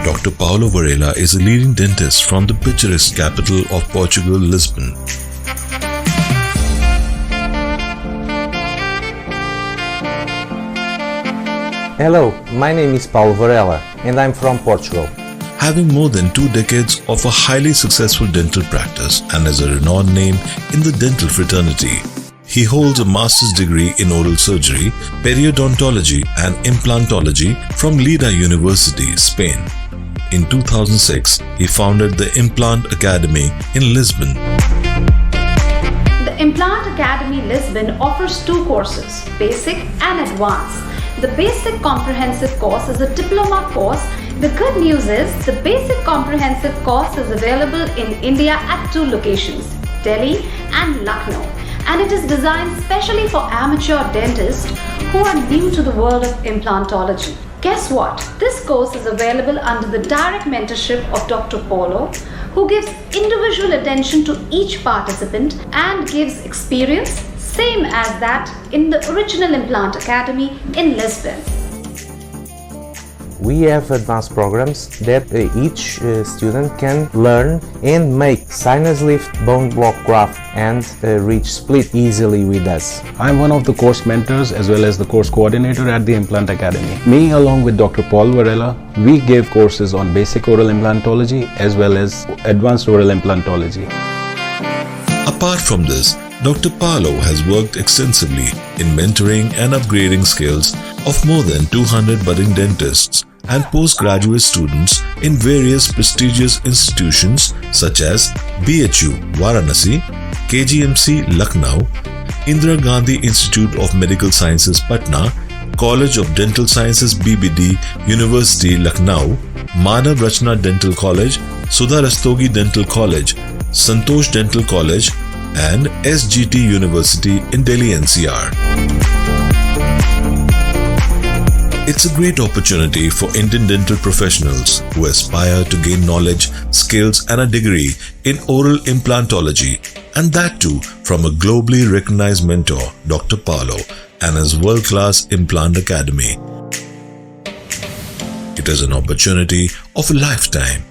Dr. Paulo Varela is a leading dentist from the picturesque capital of Portugal, Lisbon. Hello, my name is Paulo Varela and I'm from Portugal. Having more than 2 decades of a highly successful dental practice and as a renowned name in the dental fraternity, he holds a master's degree in oral surgery, periodontology and implantology from Lleida University, Spain. In 2006, he founded the Implant Academy in Lisbon. The Implant Academy Lisbon offers 2 courses, Basic and Advanced. The Basic Comprehensive course is a diploma course. The good news is the Basic Comprehensive course is available in India at 2 locations, Delhi and Lucknow. And it is designed specially for amateur dentists who are new to the world of implantology. Guess what? This course is available under the direct mentorship of Dr. Paulo, who gives individual attention to each participant and gives experience same as that in the original Implant Academy in Lisbon. We have advanced programs that each student can learn and make sinus lift, bone block graft and reach split easily with us. I'm one of the course mentors as well as the course coordinator at the Implant Academy. Me along with Dr. Paul Varela, we gave courses on basic oral implantology as well as advanced oral implantology. Apart from this, Dr. Paulo has worked extensively in mentoring and upgrading skills of more than 200 budding dentists and postgraduate students in various prestigious institutions such as BHU Varanasi, KGMC Lucknow, Indira Gandhi Institute of Medical Sciences Patna, College of Dental Sciences BBD, University Lucknow, Manav Rachna Dental College, Sudha Rastogi Dental College, Santosh Dental College and SGT University in Delhi NCR. It's a great opportunity for Indian dental professionals who aspire to gain knowledge, skills and a degree in oral implantology, and that too from a globally recognized mentor, Dr. Paulo, and his world-class Implant Academy. It is an opportunity of a lifetime.